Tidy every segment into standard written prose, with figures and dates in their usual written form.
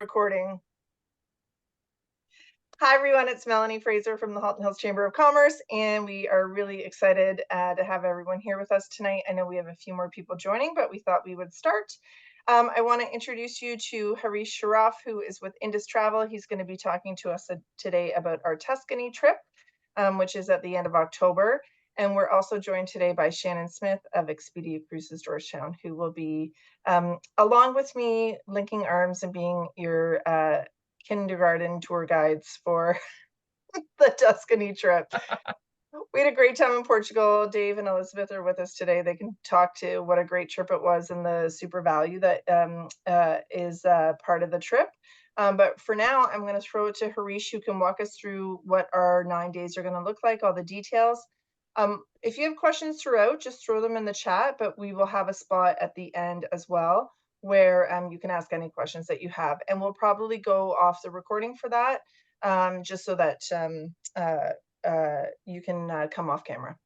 Recording. Hi, everyone. It's Melanie Fraser from the Halton Hills Chamber of Commerce, and we are really excited to have everyone here with us tonight. I know we have a few more people joining, but we thought we would start. I want to introduce you to Harish Sharaf, who is with Indus Travel. He's going to be talking to us today about our Tuscany trip, which is at the end of October. And we're also joined today by Shannon Smith of Expedia Cruises Georgetown, who will be, along with me, linking arms and being your kindergarten tour guides for the Tuscany trip. We had a great time in Portugal. Dave and Elizabeth are with us today. They can talk to what a great trip it was and the super value that is part of the trip. But for now, I'm going to throw it to Harish, who can walk us through what our 9 days are going to look like, all the details. If you have questions throughout, just throw them in the chat, but we will have a spot at the end as well where you can ask any questions that you have. And we'll probably go off the recording for that, just so that you can come off camera.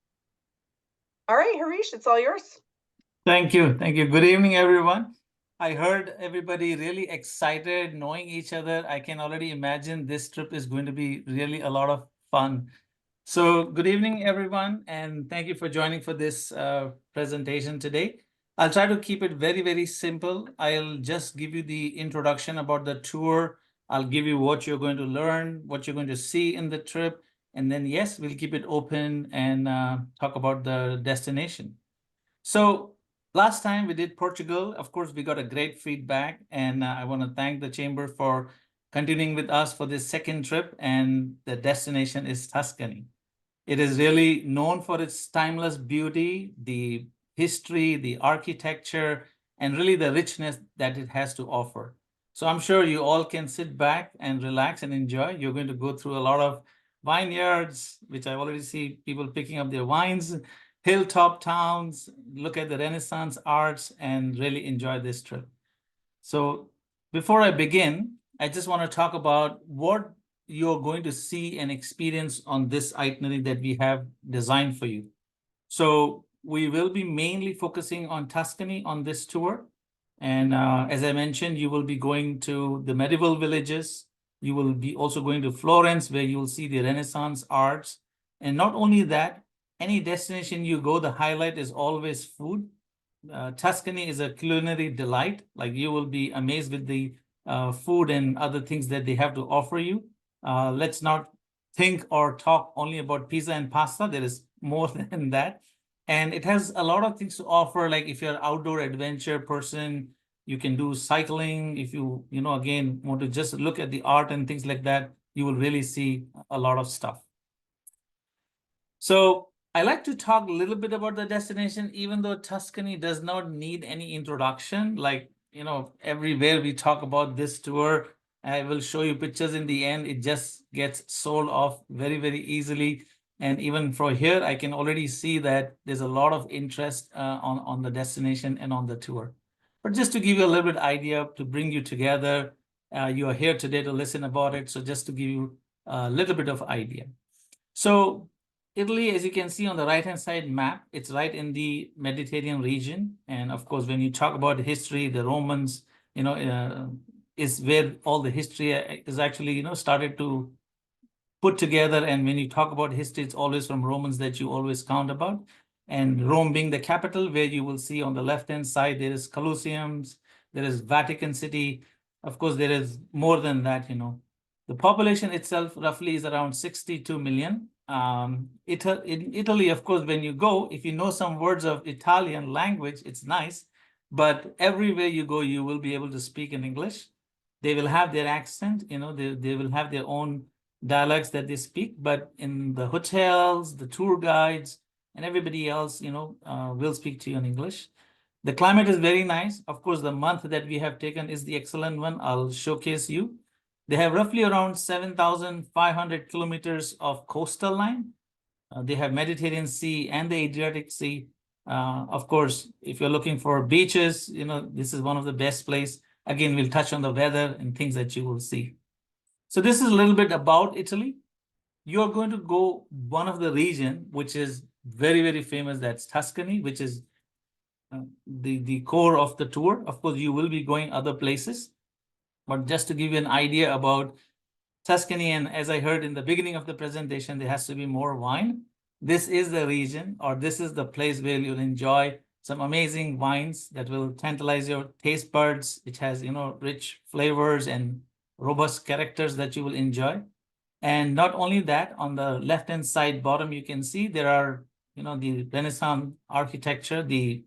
All right, Harish, it's all yours. Thank you. Thank you. Good evening, everyone. I heard everybody really excited knowing each other. I can already imagine this trip is going to be really a lot of fun. So good evening, everyone, and thank you for joining for this presentation today. I'll try to keep it very, very simple. I'll just give you the introduction about the tour. I'll give you what you're going to learn, what you're going to see in the trip, and then, yes, we'll keep it open and talk about the destination. So last time we did Portugal. Of course, we got a great feedback, and I want to thank the Chamber for continuing with us for this second trip, and the destination is Tuscany. It is really known for its timeless beauty, the history, the architecture, and really the richness that it has to offer. So I'm sure you all can sit back and relax and enjoy. You're going to go through a lot of vineyards, which I already see people picking up their wines, hilltop towns, look at the Renaissance arts, and really enjoy this trip. So before I begin, I just want to talk about what you're going to see and experience on this itinerary that we have designed for you. So we will be mainly focusing on Tuscany on this tour. And as I mentioned, you will be going to the medieval villages. You will be also going to Florence, where you will see the Renaissance arts. And not only that, any destination you go, the highlight is always food. Tuscany is a culinary delight. Like, you will be amazed with the food and other things that they have to offer you. Let's not think or talk only about pizza and pasta. There is more than that. And it has a lot of things to offer. Like, if you're an outdoor adventure person, you can do cycling. If you again, want to just look at the art and things like that, you will really see a lot of stuff. So I like to talk a little bit about the destination, even though Tuscany does not need any introduction. Like, everywhere we talk about this tour, I will show you pictures in the end. It just gets sold off very, very easily. And even from here, I can already see that there's a lot of interest on the destination and on the tour. But just to give you a little bit idea, to bring you together, you are here today to listen about it. So just to give you a little bit of idea. So Italy, as you can see on the right-hand side map, it's right in the Mediterranean region. And of course, when you talk about history, the Romans, is where all the history is actually, started to put together. And when you talk about history, it's always from Romans that you always count about. And Rome being the capital, where you will see on the left-hand side, there is Colosseums, there is Vatican City. Of course, there is more than that, The population itself roughly is around 62 million. In Italy, of course, when you go, if you know some words of Italian language, it's nice. But everywhere you go, you will be able to speak in English. They will have their accent, they will have their own dialects that they speak. But in the hotels, the tour guides, and everybody else, will speak to you in English. The climate is very nice. Of course, the month that we have taken is the excellent one. I'll showcase you. They have roughly around 7,500 kilometers of coastal line. They have Mediterranean Sea and the Adriatic Sea. Of course, if you're looking for beaches, this is one of the best places. Again, we'll touch on the weather and things that you will see. So this is a little bit about Italy. You're going to go one of the region, which is very, very famous. That's Tuscany, which is the core of the tour. Of course, you will be going other places. But just to give you an idea about Tuscany, and as I heard in the beginning of the presentation, there has to be more wine. This is the region, or this is the place where you'll enjoy some amazing wines that will tantalize your taste buds, which has, rich flavors and robust characters that you will enjoy. And not only that, on the left-hand side bottom, you can see there are, the Renaissance architecture, the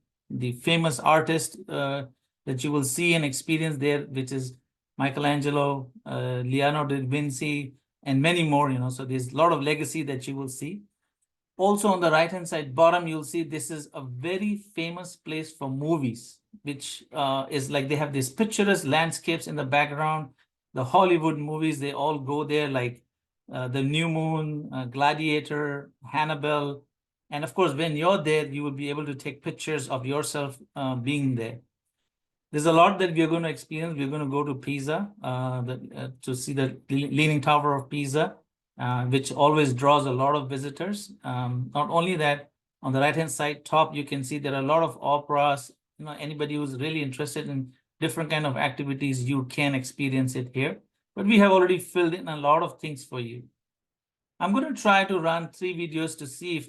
famous artist that you will see and experience there, which is Michelangelo, Leonardo da Vinci, and many more, so there's a lot of legacy that you will see. Also on the right-hand side bottom, you'll see this is a very famous place for movies, which is like they have these picturesque landscapes in the background. The Hollywood movies, they all go there, like The New Moon, Gladiator, Hannibal. And of course, when you're there, you will be able to take pictures of yourself being there. There's a lot that we're going to experience. We're going to go to Pisa to see the Leaning Tower of Pisa, which always draws a lot of visitors. Not only that, on the right-hand side top, you can see there are a lot of operas. Anybody who's really interested in different kind of activities, you can experience it here. But we have already filled in a lot of things for you. I'm going to try to run 3 videos to see if,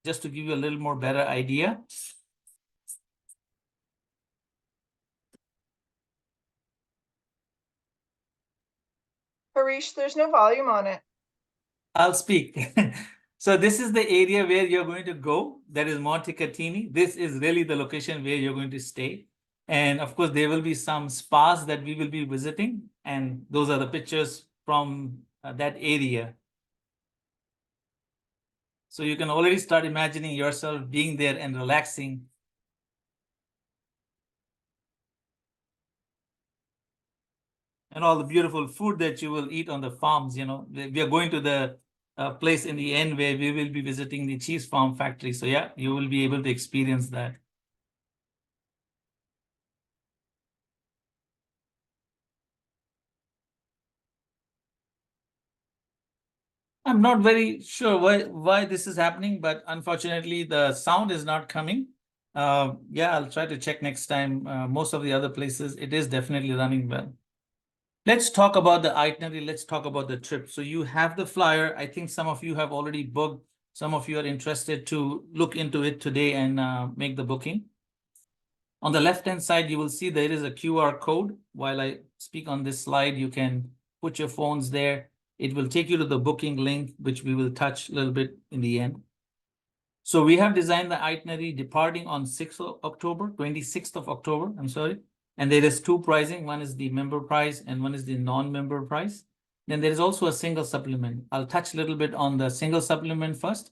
just to give you a little more better idea. Harish, there's no volume on it. I'll speak. So this is the area where you're going to go. That is Montecatini. This is really the location where you're going to stay. And of course, there will be some spas that we will be visiting. And those are the pictures from that area. So you can already start imagining yourself being there and relaxing. And all the beautiful food that you will eat on the farms. We are going to the place in the end where we will be visiting the cheese farm factory. So yeah, you will be able to experience that. I'm not very sure why this is happening, but unfortunately the sound is not coming. Yeah, I'll try to check next time. Most of the other places, it is definitely running well. Let's talk about the itinerary. Let's talk about the trip. So you have the flyer. I think some of you have already booked. Some of you are interested to look into it today and make the booking. On the left-hand side, you will see there is a QR code. While I speak on this slide, you can put your phones there. It will take you to the booking link, which we will touch a little bit in the end. So we have designed the itinerary departing on 6th of October, 26th of October, I'm sorry. And there is 2 pricing. One is the member price and one is the non-member price. Then there is also a single supplement. I'll touch a little bit on the single supplement first.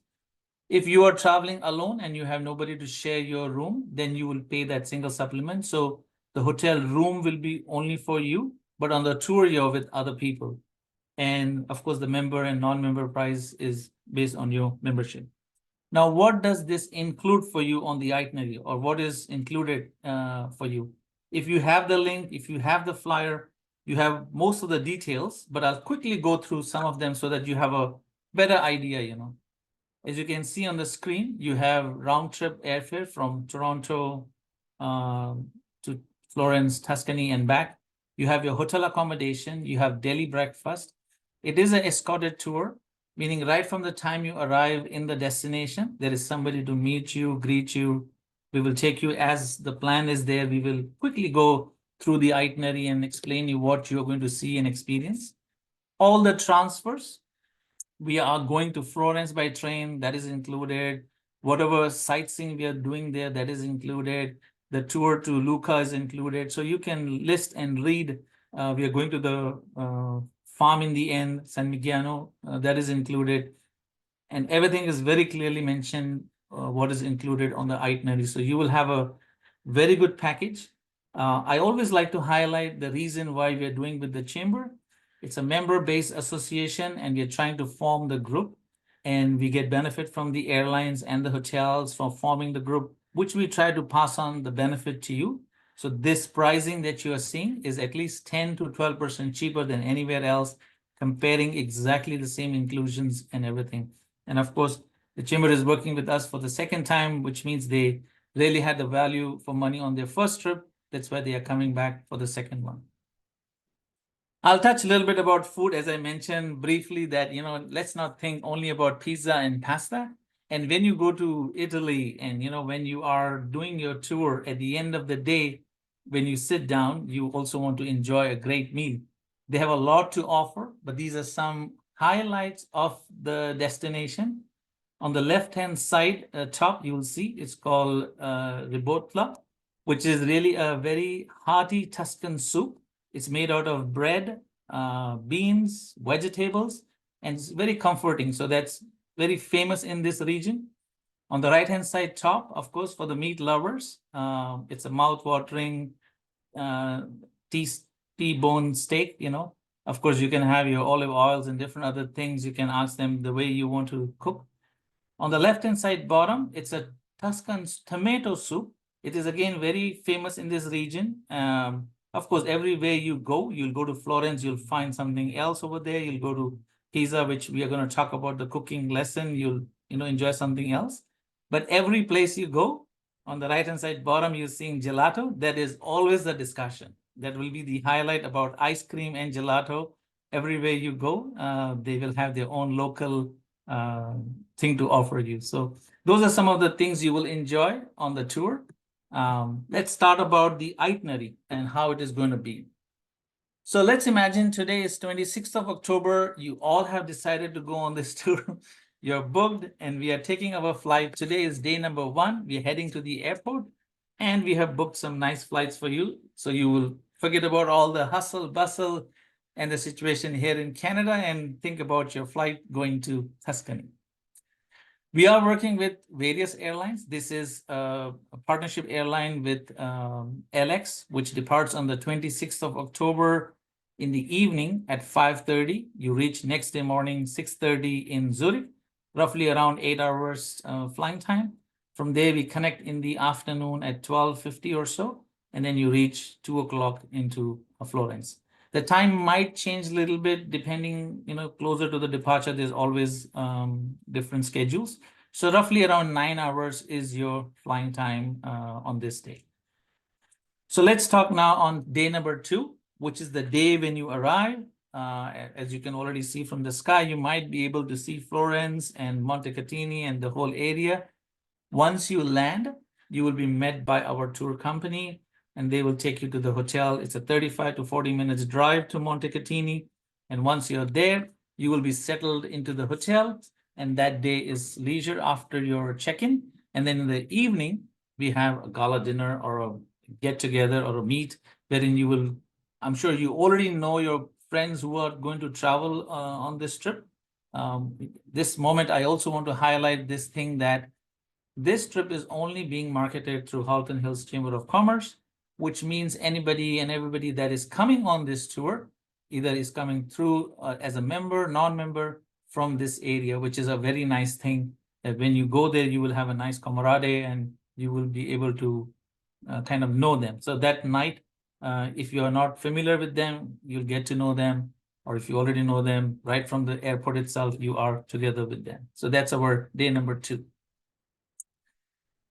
If you are traveling alone and you have nobody to share your room, then you will pay that single supplement. So the hotel room will be only for you, but on the tour you're with other people. And of course, the member and non-member price is based on your membership. Now, what does this include for you on the itinerary, or what is included for you? If you have the link, if you have the flyer, you have most of the details, but I'll quickly go through some of them so that you have a better idea, As you can see on the screen, you have round trip airfare from Toronto to Florence, Tuscany, and back. You have your hotel accommodation. You have daily breakfast. It is an escorted tour, meaning right from the time you arrive in the destination, there is somebody to meet you, greet you. We will take you as the plan is there. We will quickly go through the itinerary and explain you what you're going to see and experience. All the transfers, we are going to Florence by train, that is included. Whatever sightseeing we are doing there, that is included. The tour to Lucca is included. So you can list and read. We are going to the farm in the end, San Gimignano, that is included. And everything is very clearly mentioned what is included on the itinerary. So you will have a very good package. I always like to highlight the reason why we are doing with the chamber. It's a member-based association, and we're trying to form the group, and we get benefit from the airlines and the hotels for forming the group, which we try to pass on the benefit to you. So this pricing that you are seeing is at least 10 to 12% cheaper than anywhere else, comparing exactly the same inclusions and everything. And of course, the chamber is working with us for the second time, which means they really had the value for money on their first trip. That's why they are coming back for the second one. I'll touch a little bit about food, as I mentioned briefly, that, let's not think only about pizza and pasta. And when you go to Italy and, when you are doing your tour at the end of the day, when you sit down, you also want to enjoy a great meal. They have a lot to offer, but these are some highlights of the destination. On the left-hand side, top, you will see it's called ribolla, which is really a very hearty Tuscan soup. It's made out of bread, beans, vegetables, and it's very comforting. So that's very famous in this region. On the right-hand side top, of course, for the meat lovers, it's a mouth-watering uh, T-bone steak, Of course, you can have your olive oils and different other things. You can ask them the way you want to cook. On the left-hand side bottom, it's a Tuscan tomato soup. It is again very famous in this region. Of course, everywhere you go, you'll go to Florence, you'll find something else over there. You'll go to Pisa, which we are going to talk about the cooking lesson. You'll enjoy something else. But every place you go, on the right-hand side bottom, you're seeing gelato. That is always the discussion. That will be the highlight about ice cream and gelato. Everywhere you go, they will have their own local thing to offer you. So those are some of the things you will enjoy on the tour. Let's start about the itinerary and how it is going to be. So let's imagine today is 26th of October. You all have decided to go on this tour. You're booked and we are taking our flight. Today is day number 1. We're heading to the airport and we have booked some nice flights for you. So you will forget about all the hustle, bustle, and the situation here in Canada and think about your flight going to Tuscany. We are working with various airlines. This is a partnership airline with LX, which departs on the 26th of October in the evening at 5:30. You reach next day morning, 6:30 in Zurich, roughly around 8 hours flying time. From there, we connect in the afternoon at 12:50 or so, and then you reach 2 o'clock into Florence. The time might change a little bit depending, closer to the departure, there's always different schedules. So roughly around 9 hours is your flying time on this day. So let's talk now on day number 2, which is the day when you arrive. As you can already see from the sky, you might be able to see Florence and Montecatini and the whole area. Once you land, you will be met by our tour company and they will take you to the hotel. It's a 35 to 40 minutes drive to Montecatini. And once you're there, you will be settled into the hotel. And that day is leisure after your check-in. And then in the evening, we have a gala dinner or a get-together or a meet wherein you will, I'm sure you already know your friends who are going to travel on this trip. This moment, I also want to highlight this thing that this trip is only being marketed through Halton Hills Chamber of Commerce, which means anybody and everybody that is coming on this tour either is coming through as a member, non-member from this area, which is a very nice thing that when you go there, you will have a nice camaraderie and you will be able to kind of know them. So that night, if you are not familiar with them, you'll get to know them. Or if you already know them right from the airport itself, you are together with them. So that's our day number 2.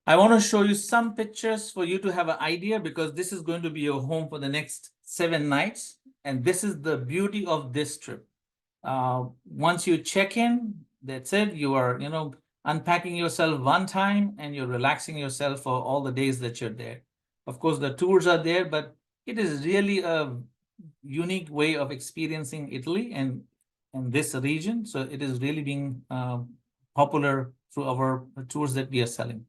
I want to show you some pictures for you to have an idea because this is going to be your home for the next 7 nights. And this is the beauty of this trip. Once you check in, that's it. You are, unpacking yourself one time and you're relaxing yourself for all the days that you're there. Of course, the tours are there, but it is really a unique way of experiencing Italy and this region. So it is really being popular through our tours that we are selling.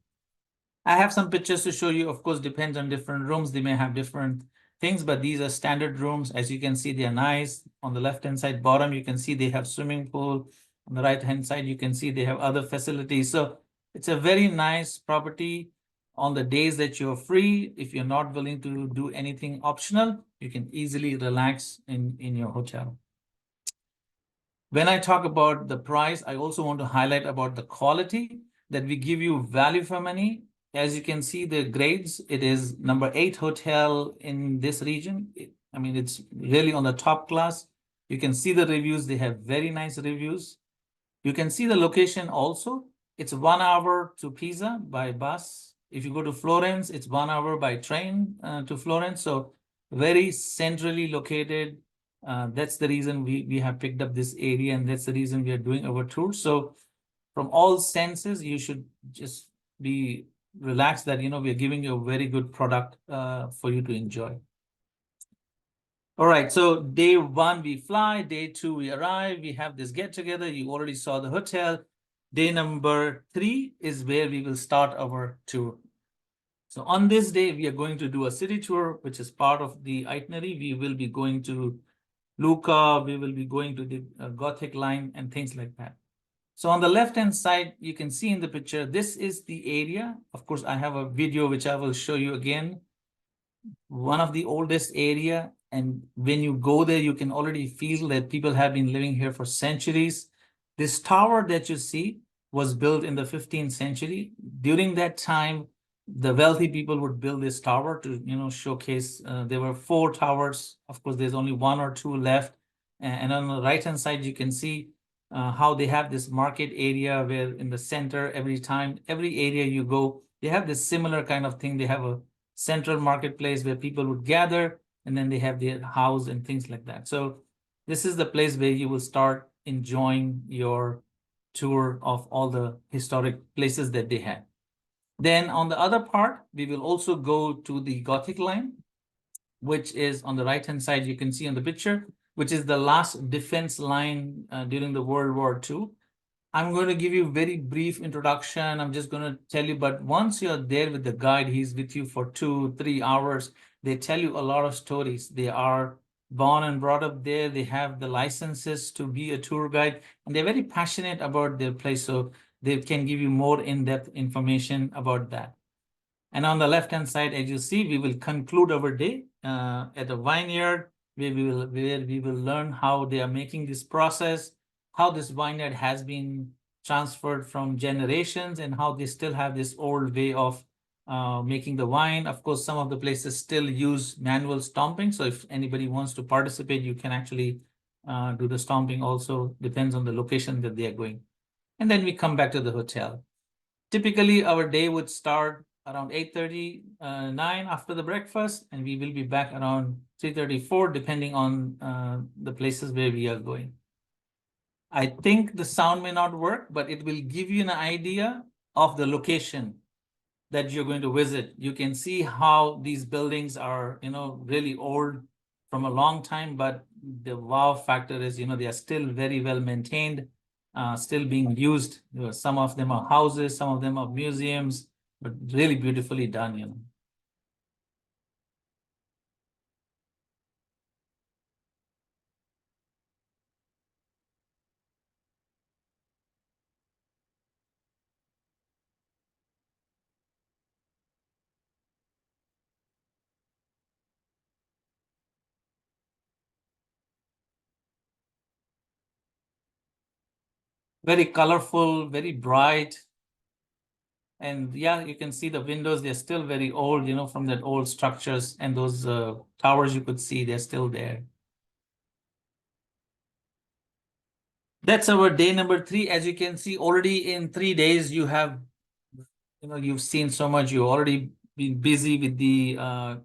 I have some pictures to show you. Of course, depends on different rooms. They may have different things, but these are standard rooms. As you can see, they are nice. On the left-hand side bottom, you can see they have swimming pool. On the right-hand side, you can see they have other facilities. So it's a very nice property. On the days that you're free, if you're not willing to do anything optional, you can easily relax in your hotel. When I talk about the price, I also want to highlight about the quality that we give you value for money. As you can see, the grades, it is number 8 hotel in this region. It's really on the top class. You can see the reviews. They have very nice reviews. You can see the location also. It's 1 hour to Pisa by bus. If you go to Florence, it's 1 hour by train to Florence. So very centrally located. That's the reason we have picked up this area, and that's the reason we are doing our tour. So from all senses, you should just be relaxed that, we are giving you a very good product for you to enjoy. All right, so day one, we fly. Day two, we arrive. We have this get together. You already saw the hotel. Day number 3 is where we will start our tour. So on this day, we are going to do a city tour, which is part of the itinerary. We will be going to Lucca, we will be going to the Gothic line and things like that. So on the left-hand side, you can see in the picture, this is the area. Of course, I have a video which I will show you again. One of the oldest area, and when you go there, you can already feel that people have been living here for centuries. This tower that you see was built in the 15th century. During that time, the wealthy people would build this tower to, showcase. There were 4 towers. Of course, there's only 1 or 2 left. And on the right-hand side, you can see how they have this market area where in the center, every area you go, they have this similar kind of thing. They have a central marketplace where people would gather, and then they have their house and things like that. So this is the place where you will start enjoying your tour of all the historic places that they have. Then on the other part, we will also go to the Gothic line, which is on the right-hand side, you can see on the picture, which is the last defense line during the World War II. I'm going to give you a very brief introduction. I'm just going to tell you, but once you're there with the guide, he's with you for 2-3 hours. They tell you a lot of stories. They are born and brought up there. They have the licenses to be a tour guide, and they're very passionate about their place. So they can give you more in-depth information about that. And on the left-hand side, as you see, we will conclude our day at a vineyard where we will learn how they are making this process, how this vineyard has been transferred from generations, and how they still have this old way of making the wine. Of course, some of the places still use manual stomping. So if anybody wants to participate, you can actually do the stomping also. Depends on the location that they are going. And then we come back to the hotel. Typically, our day would start around 8:30, 9 after the breakfast, and we will be back around 3:34, depending on the places where we are going. I think the sound may not work, but it will give you an idea of the location that you're going to visit. You can see how these buildings are, really old from a long time, but the wow factor is, they are still very well maintained, still being used. Some of them are houses, some of them are museums, but really beautifully done. Very colorful, very bright. And yeah, you can see the windows, they're still very old, from that old structures, and those towers you could see, they're still there. That's our day number 3. As you can see, already in 3 days, you have, you've seen so much. You've already been busy with the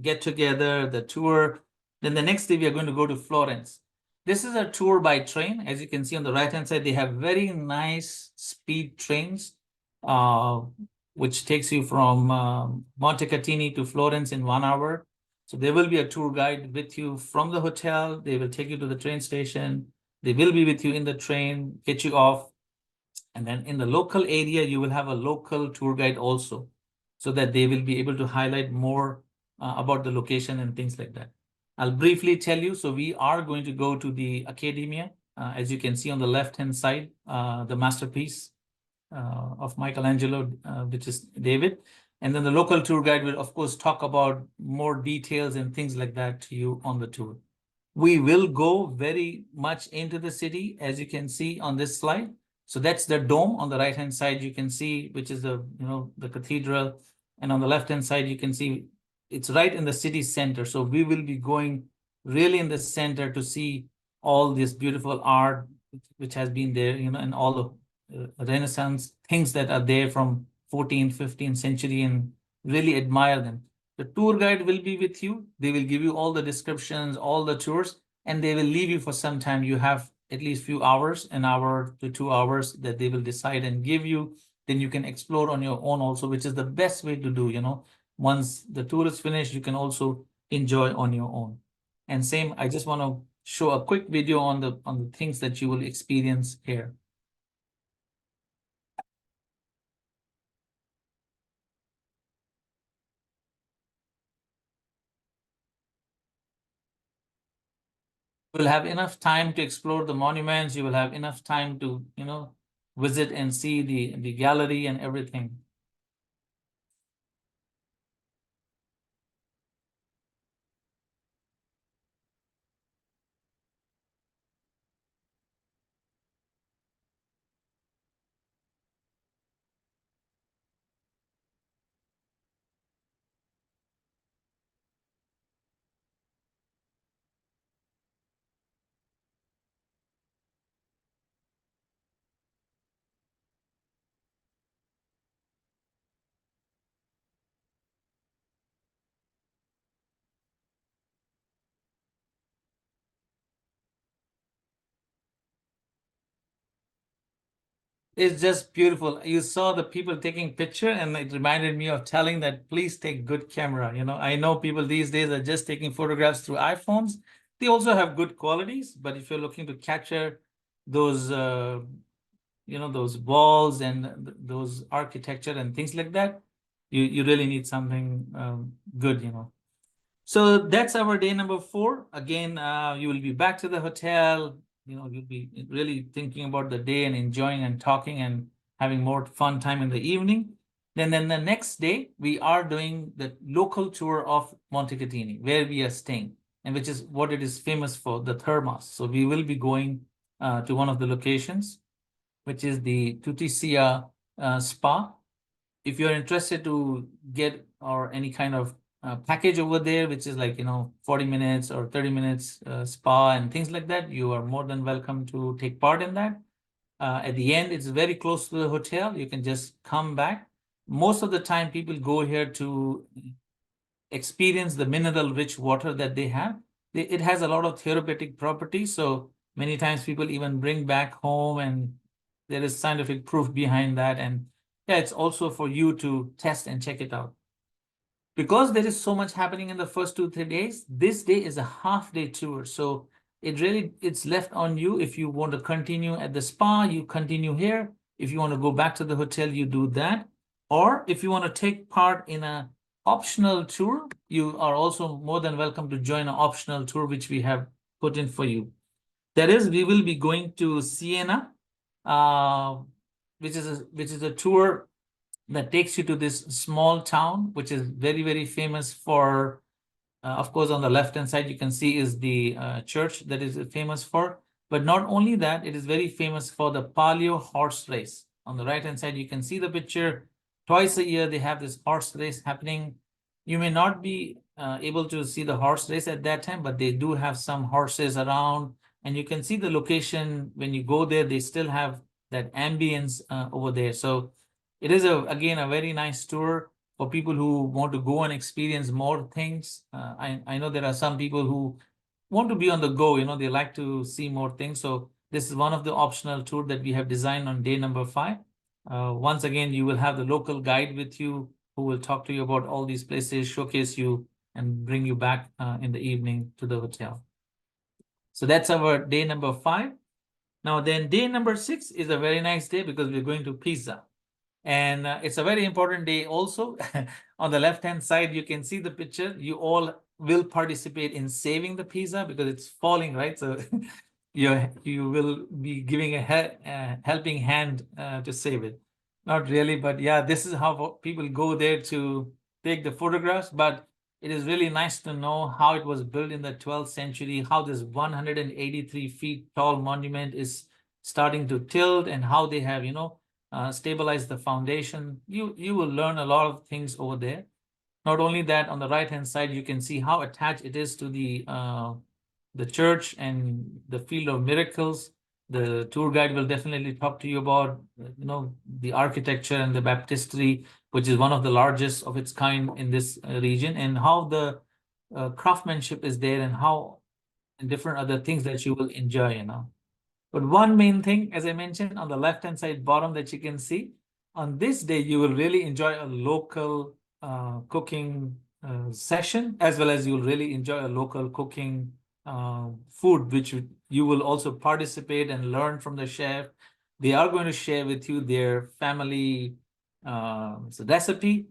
get together, the tour. Then the next day, we are going to go to Florence. This is a tour by train. As you can see on the right-hand side, they have very nice speed trains, which takes you from Montecatini to Florence in 1 hour. So there will be a tour guide with you from the hotel. They will take you to the train station. They will be with you in the train, get you off. And then in the local area, you will have a local tour guide also, so that they will be able to highlight more about the location and things like that. I'll briefly tell you. So we are going to go to the Accademia, as you can see on the left-hand side, the masterpiece of Michelangelo, which is David. And then the local tour guide will, of course, talk about more details and things like that to you on the tour. We will go very much into the city, as you can see on this slide. So that's the dome on the right-hand side, you can see, which is the, the cathedral. And on the left-hand side, you can see it's right in the city center. So we will be going really in the center to see all this beautiful art, which has been there, and all the Renaissance things that are there from 14th, 15th century, and really admire them. The tour guide will be with you. They will give you all the descriptions, all the tours, and they will leave you for some time. You have at least few hours, an hour to 2 hours that they will decide and give you. Then you can explore on your own also, which is the best way to do, Once the tour is finished, you can also enjoy on your own. And same, I just want to show a quick video on the things that you will experience here. You will have enough time to explore the monuments. You will have enough time to, visit and see the gallery and everything. It's just beautiful. You saw the people taking picture, and it reminded me of telling that please take good camera. I know people these days are just taking photographs through iPhones. They also have good qualities, but if you're looking to capture those, those walls and those architecture and things like that, you really need something good. So that's our day number 4. Again, you will be back to the hotel. You'll be really thinking about the day and enjoying and talking and having more fun time in the evening. Then the next day, we are doing the local tour of Montecatini, where we are staying, and which is what it is famous for, the thermos. So we will be going to one of the locations, which is the Tutisia Spa. If you're interested to get or any kind of package over there, which is like 40 minutes or 30 minutes spa and things like that, you are more than welcome to take part in that. At the end, it's very close to the hotel. You can just come back. Most of the time, people go here to experience the mineral rich water that they have. It has a lot of therapeutic properties, so many times people even bring back home, and there is scientific proof behind that. And yeah, it's also for you to test and check it out. Because there is so much happening in the first 2-3 days, this day is a half-day tour. So it's left on you. If you want to continue at the spa, you continue here. If you want to go back to the hotel, you do that. Or if you want to take part in a optional tour, you are also more than welcome to join an optional tour, which we have put in for you. That is, we will be going to Siena, which is a tour that takes you to this small town, which is very, very famous for, of course, on the left-hand side, you can see is the church that is famous for. But not only that, it is very famous for the palio horse race. On the right-hand side, you can see the picture. Twice a year, they have this horse race happening. You may not be able to see the horse race at that time, but they do have some horses around. And you can see the location when you go there, they still have that ambience over there. So it is, again, a very nice tour for people who want to go and experience more things. I know there are some people who want to be on the go, they like to see more things. So this is one of the optional tour that we have designed on day number 5. Once again, you will have the local guide with you who will talk to you about all these places, showcase you, and bring you back in the evening to the hotel. So that's our day number 5. Now then, day number 6 is a very nice day because we're going to Pisa. And it's a very important day also. On the left-hand side, you can see the picture. You all will participate in saving the Pisa because it's falling, right? So you will be giving a helping hand to save it. Not really, but yeah, this is how people go there to take the photographs. But it is really nice to know how it was built in the 12th century, how this 183 feet tall monument is starting to tilt, and how they have, stabilize the foundation. You will learn a lot of things over there. Not only that, on the right-hand side, you can see how attached it is to the church and the field of miracles. The tour guide will definitely talk to you about, the architecture and the Baptistery, which is one of the largest of its kind in this region, and how the craftsmanship is there, and how and different other things that you will enjoy. But one main thing, as I mentioned, on the left-hand side bottom that you can see, on this day, you will really enjoy a local cooking session, as well as you'll really enjoy a local cooking food, which you will also participate and learn from the chef. They are going to share with you their family recipe,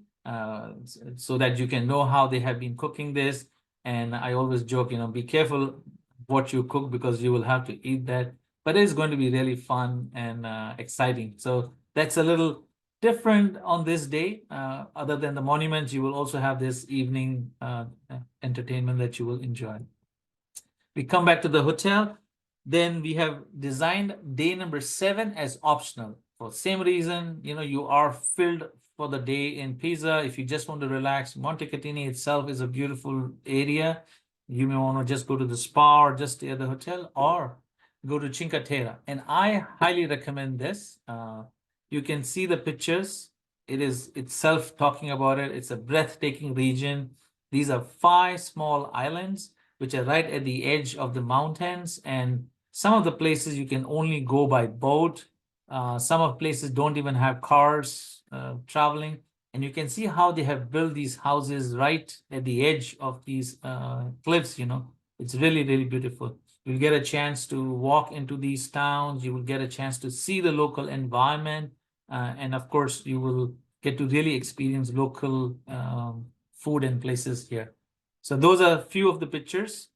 so that you can know how they have been cooking this. And I always joke, be careful what you cook, because you will have to eat that. But it's going to be really fun and exciting. So that's a little different on this day. Other than the monuments, you will also have this evening entertainment that you will enjoy. We come back to the hotel. Then we have designed day number 7 as optional. For the same reason, you are filled for the day in Pisa. If you just want to relax, Montecatini itself is a beautiful area. You may want to just go to the spa or just stay at the hotel, or go to Cinque Terre. And I highly recommend this. You can see the pictures. It is itself talking about it. It's a breathtaking region. These are 5 small islands which are right at the edge of the mountains. And some of the places you can only go by boat. Some of places don't even have cars traveling. And you can see how they have built these houses right at the edge of these cliffs. It's really, really beautiful. You'll get a chance to walk into these towns. You will get a chance to see the local environment. And of course, you will get to really experience local food and places here. So those are a few of the pictures.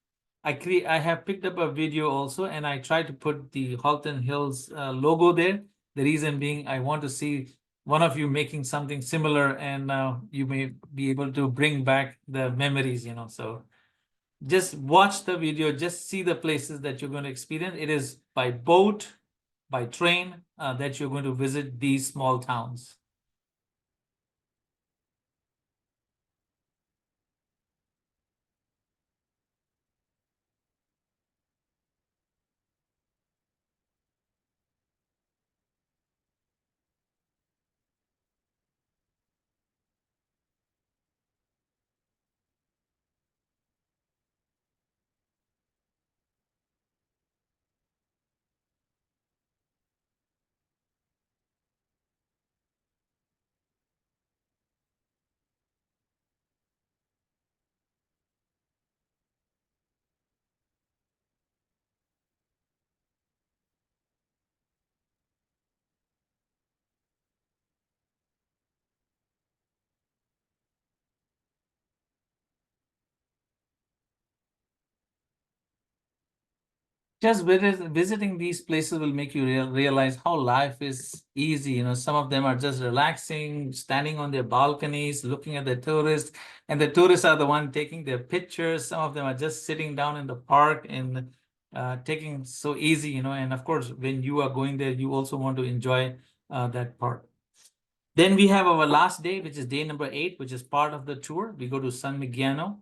I have picked up a video also, and I tried to put the Halton Hills logo there. The reason being, I want to see one of you making something similar, and you may be able to bring back the memories. So just watch the video, just see the places that you're going to experience. It is by boat, by train, that you're going to visit these small towns. Just visiting these places will make you realize how life is easy. Some of them are just relaxing, standing on their balconies, looking at the tourists, and the tourists are the one taking their pictures. Some of them are just sitting down in the park and taking so easy. And of course, when you are going there, you also want to enjoy that part. Then we have our last day, which is day number 8, which is part of the tour. We go to San Gimignano.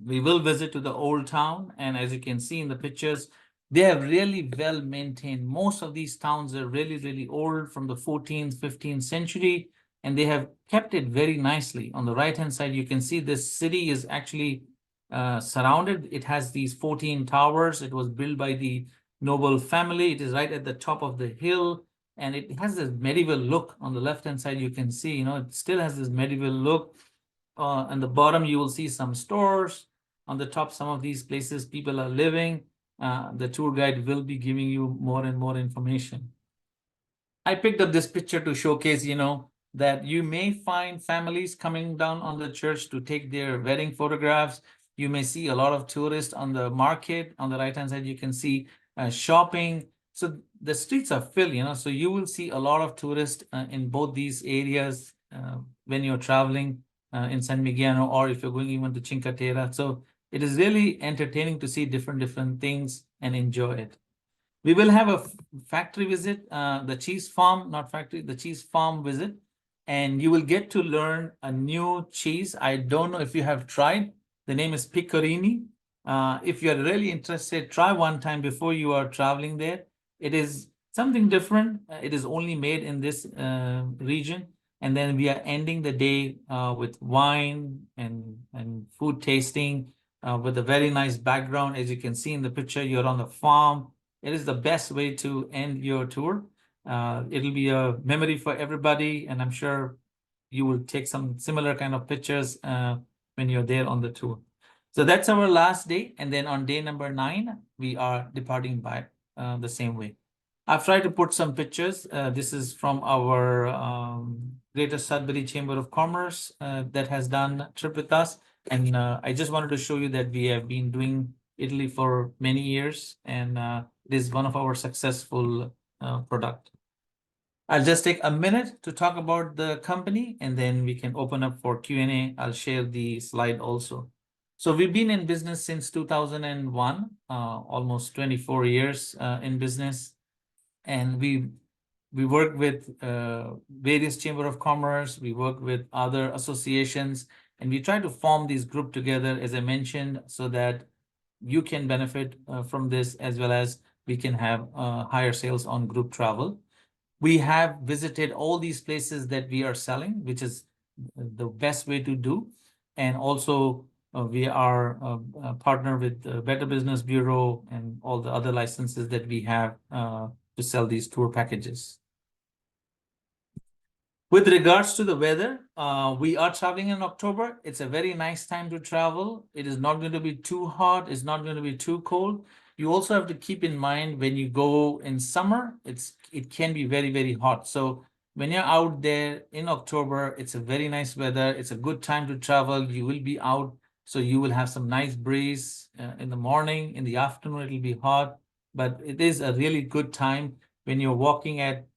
We will visit to the old town, and as you can see in the pictures, they have really well maintained. Most of these towns are really, really old, from the 14th, 15th century, and they have kept it very nicely. On the right-hand side, you can see this city is actually surrounded. It has these 14 towers. It was built by the noble family. It is right at the top of the hill, and it has this medieval look. On the left-hand side, you can see, it still has this medieval look. On the bottom, you will see some stores. On the top, some of these places people are living. The tour guide will be giving you more and more information. I picked up this picture to showcase, that you may find families coming down on the church to take their wedding photographs. You may see a lot of tourists on the market. On the right-hand side, you can see shopping. So the streets are filled, so you will see a lot of tourists in both these areas when you're traveling in San Gimignano, or if you're going even to Cinque Terre. So it is really entertaining to see different things and enjoy it. We will have a factory visit, the cheese farm, not factory, the cheese farm visit, and you will get to learn a new cheese. I don't know if you have tried. The name is Pecorino. If you're really interested, try one time before you are traveling there. It is something different. It is only made in this region. And then we are ending the day with wine and food tasting with a very nice background. As you can see in the picture, you're on the farm. It is the best way to end your tour. It'll be a memory for everybody, and I'm sure you will take some similar kind of pictures when you're there on the tour. So that's our last day, and then on day number 9, we are departing by the same way. I've tried to put some pictures. This is from our Greater Sudbury Chamber of Commerce that has done a trip with us. And I just wanted to show you that we have been doing Italy for many years, and it is one of our successful product. I'll just take a minute to talk about the company, and then we can open up for Q&A. I'll share the slide also. So we've been in business since 2001, almost 24 years in business. And we work with various chamber of commerce. We work with other associations, and we try to form these group together, as I mentioned, so that you can benefit from this, as well as we can have higher sales on group travel. We have visited all these places that we are selling, which is the best way to do. And also we are a partner with the Better Business Bureau and all the other licenses that we have to sell these tour packages. With regards to the weather, we are traveling in October. It's a very nice time to travel. It is not going to be too hot. It's not going to be too cold. You also have to keep in mind when you go in summer, it can be very, very hot. So when you're out there in October, it's a very nice weather. It's a good time to travel. You will be out, so you will have some nice breeze in the morning. In the afternoon, it'll be hot, but it is a really good time when you're walking at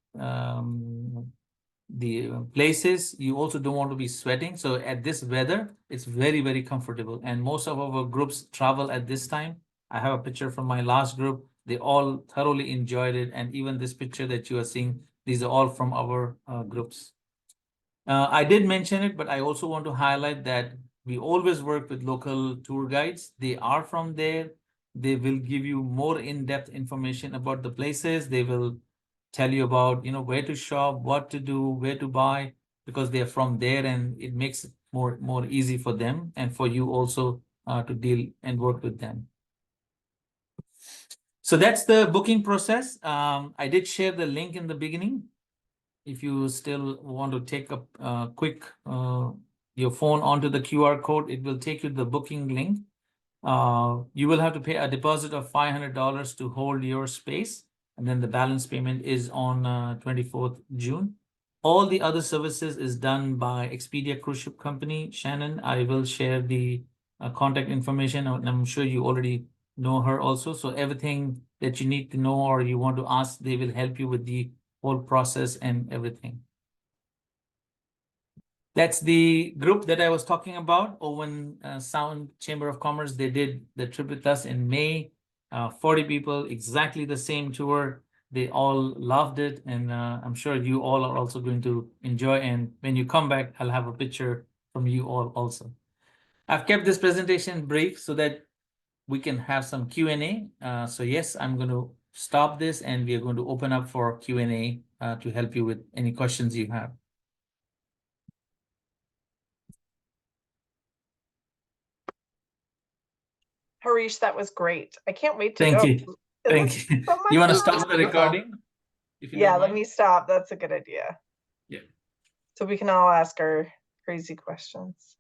the places. You also don't want to be sweating. So at this weather, it's very, very comfortable. And most of our groups travel at this time. I have a picture from my last group. They all thoroughly enjoyed it. And even this picture that you are seeing, these are all from our groups. I did mention it, but I also want to highlight that we always work with local tour guides. They are from there. They will give you more in-depth information about the places. They will tell you about, where to shop, what to do, where to buy, because they're from there, and it makes it more easy for them and for you also to deal and work with them. So that's the booking process. I did share the link in the beginning. If you still want to take a quick your phone onto the QR code, it will take you to the booking link. You will have to pay a deposit of $500 to hold your space, and then the balance payment is on 24th June. All the other services is done by Expedia Cruise Ship Company. Shannon, I will share the contact information, and I'm sure you already know her also. So everything that you need to know or you want to ask, they will help you with the whole process and everything. That's the group that I was talking about, Owen Sound Chamber of Commerce. They did the trip with us in May. 40 people, exactly the same tour. They all loved it, and I'm sure you all are also going to enjoy. And when you come back, I'll have a picture from you all also. I've kept this presentation brief so that we can have some Q&A. So yes, I'm going to stop this, and we are going to open up for Q&A to help you with any questions you have. Harish, that was great. I can't wait to Thank go. you. Thank you. You want to stop the recording? Yeah, let me stop. That's a good idea. Yeah. So we can all ask our crazy questions.